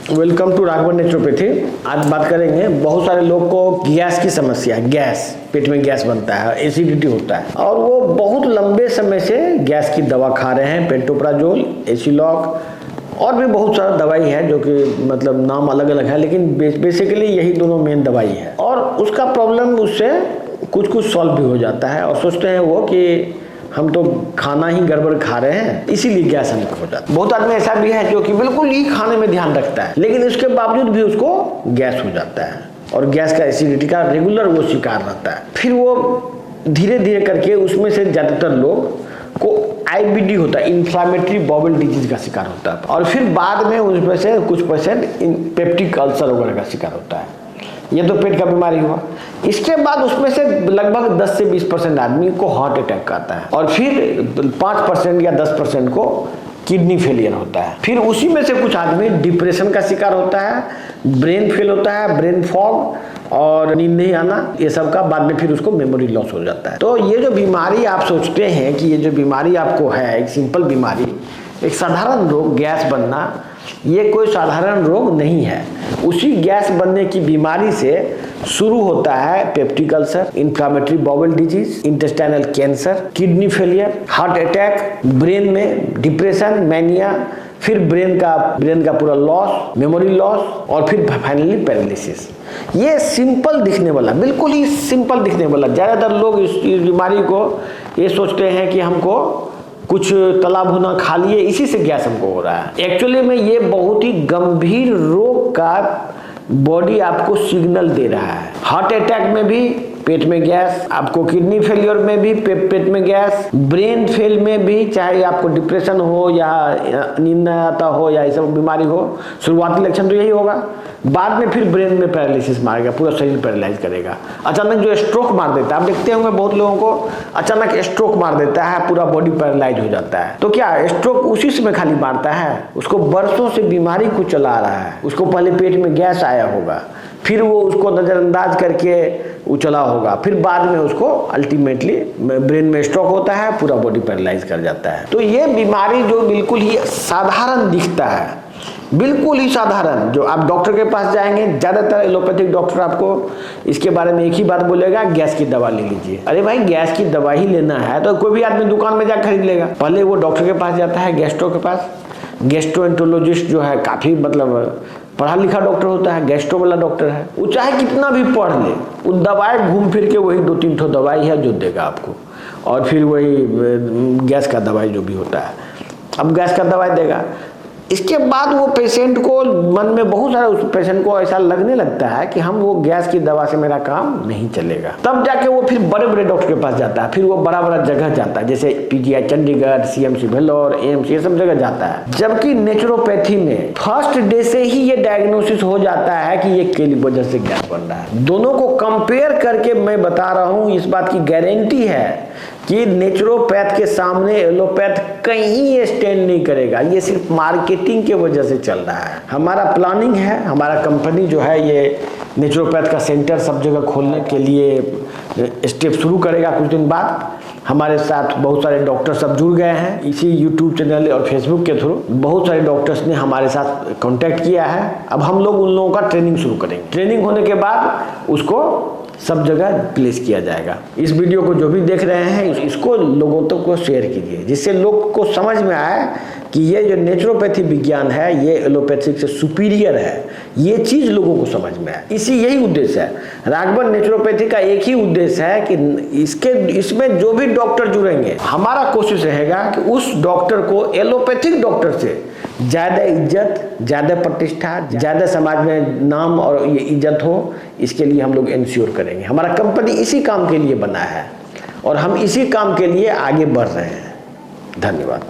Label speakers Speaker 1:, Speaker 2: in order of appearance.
Speaker 1: Welcome to Raghavan naturopathy. आज बात करेंगे, बहुत सारे लोग को गैस की समस्या है। गैस, पेट में गैस बनता है, एसिडिटी होता है और वो बहुत लंबे समय से गैस की दवा खा रहे हैं। पेंटोप्राजोल, एसिलॉक और भी बहुत सारा दवाई है जो कि मतलब नाम अलग अलग है, लेकिन बेसिकली यही दोनों मेन दवाई है। और उसका प्रॉब्लम उससे कुछ कुछ सॉल्व भी हो जाता है और सोचते हैं वो कि हम तो खाना ही गड़बड़ खा रहे हैं, इसीलिए गैस हमको हो जाता है। बहुत आदमी ऐसा भी है जो कि बिल्कुल ही खाने में ध्यान रखता है, लेकिन उसके बावजूद भी उसको गैस हो जाता है और गैस का एसिडिटी का रेगुलर वो शिकार रहता है। फिर वो धीरे धीरे करके उसमें से ज़्यादातर लोग को IBD होता है, इन्फ्लामेटरी बाउल डिजीज का शिकार होता है, और फिर बाद में उसमें से कुछ % पेप्टिक अल्सर वगैरह का शिकार होता है। ये तो पेट का बीमारी हुआ। इसके बाद उसमें से लगभग 10 से 20% आदमी को हार्ट अटैक आता है और फिर 5% या 10% को किडनी फेलियर होता है। फिर उसी में से कुछ आदमी डिप्रेशन का शिकार होता है, ब्रेन फेल होता है, ब्रेन फॉग और नींद नहीं आना, ये सब का बाद में फिर उसको मेमोरी लॉस हो जाता है। तो ये जो बीमारी आप सोचते हैं कि ये जो बीमारी आपको है, एक सिंपल बीमारी, एक साधारण रोग गैस बनना, ये कोई साधारण रोग नहीं है। उसी गैस बनने की बीमारी से शुरू होता है peptic ulcer, inflammatory bowel disease, intestinal cancer, kidney failure, heart attack, brain में डिप्रेशन, मैनिया, फिर ब्रेन का पूरा लॉस, मेमोरी लॉस और फिर फाइनली पैरालिसिस। ये सिंपल दिखने वाला, बिल्कुल ही सिंपल दिखने वाला, ज़्यादातर लोग इस बीमारी को ये सोचते हैं कि हमको कुछ तला भुना खा लिए, इसी से गैस हमको हो रहा है। एक्चुअली में ये बहुत ही गंभीर रोग का बॉडी आपको सिग्नल दे रहा है। हार्ट अटैक में भी पेट में गैस, आपको किडनी फेलियर में भी पेट में गैस, ब्रेन फेल में भी, चाहे आपको डिप्रेशन हो या नींद न आता हो या ये सब बीमारी हो, शुरुआती लक्षण तो यही होगा। बाद में फिर ब्रेन में पैरालिसिस मारेगा, पूरा शरीर पैरालाइज करेगा। अचानक जो स्ट्रोक मार देता है, आप देखते होंगे बहुत लोगों को अचानक स्ट्रोक मार देता है, पूरा बॉडी पैरालाइज हो जाता है। तो क्या स्ट्रोक उसी समय खाली मारता है? उसको बरसों से बीमारी को चला रहा है। उसको पहले पेट में गैस आया होगा, फिर वो उसको नज़रअंदाज करके उछला होगा, फिर बाद में उसको अल्टीमेटली ब्रेन में स्ट्रोक होता है, पूरा बॉडी पैरालाइज कर जाता है। तो ये बीमारी जो बिल्कुल ही साधारण दिखता है, बिल्कुल ही साधारण, जो आप डॉक्टर के पास जाएंगे, ज़्यादातर एलोपैथिक डॉक्टर आपको इसके बारे में एक ही बात बोलेगा, गैस की दवा ले लीजिए। अरे भाई, गैस की दवा ही लेना है तो कोई भी आदमी दुकान में जा खरीद लेगा। पहले वो डॉक्टर के पास जाता है, गैस्ट्रो के पास। गैस्ट्रोएंटरोलॉजिस्ट जो है काफ़ी मतलब पढ़ा लिखा डॉक्टर होता है, गैस्ट्रो वाला डॉक्टर है। वो चाहे कितना भी पढ़ ले, वो दवाई घूम फिर के वही 2-3 ठो दवाई है जो देगा आपको, और फिर वही गैस का दवाई जो भी होता है, अब गैस का दवाई देगा। इसके बाद वो पेशेंट को मन में बहुत सारा, उस पेशेंट को ऐसा लगने लगता है कि हम वो गैस की दवा से मेरा काम नहीं चलेगा। तब जाके वो फिर बड़े बड़े डॉक्टर के पास जाता है, फिर वो बड़ा बड़ा जगह जाता है, जैसे PGI Chandigarh, CMC Vellore, AIMS, ये सब जगह जाता है। जबकि नेचुरोपैथी में फर्स्ट डे से ही ये डायग्नोसिस हो जाता है कि ये के वजह से गैस बन रहा है। दोनों को कंपेयर करके मैं बता रहा हूँ, इस बात की गारंटी है कि नेचुरोपैथ के सामने एलोपैथ कहीं स्टैंड नहीं करेगा। ये सिर्फ मार्केटिंग के वजह से चल रहा है। हमारा प्लानिंग है, हमारा कंपनी जो है ये नेचुरोपैथ का सेंटर सब जगह खोलने के लिए स्टेप शुरू करेगा कुछ दिन बाद। हमारे साथ बहुत सारे डॉक्टर सब जुड़ गए हैं इसी YouTube चैनल और Facebook के थ्रू। बहुत सारे डॉक्टर्स ने हमारे साथ कांटेक्ट किया है। अब हम लोग उन लोगों का ट्रेनिंग शुरू करेंगे। ट्रेनिंग होने के बाद उसको सब जगह प्लेस किया जाएगा। इस वीडियो को जो भी देख रहे हैं, इसको लोगों तक को शेयर कीजिए, जिससे लोग को समझ में आए कि ये जो नेचुरोपैथी विज्ञान है ये एलोपैथिक से सुपीरियर है। ये चीज़ लोगों को समझ में आए, यही उद्देश्य है। राघवन नेचुरोपैथी का एक ही उद्देश्य है कि इसमें जो भी डॉक्टर जुड़ेंगे, हमारा कोशिश रहेगा कि उस डॉक्टर को एलोपैथिक डॉक्टर से ज़्यादा इज्जत, ज़्यादा प्रतिष्ठा, ज़्यादा समाज में नाम और ये इज्जत हो, इसके लिए हम लोग इंश्योर करेंगे। हमारा कंपनी इसी काम के लिए बना है और हम इसी काम के लिए आगे बढ़ रहे हैं। धन्यवाद।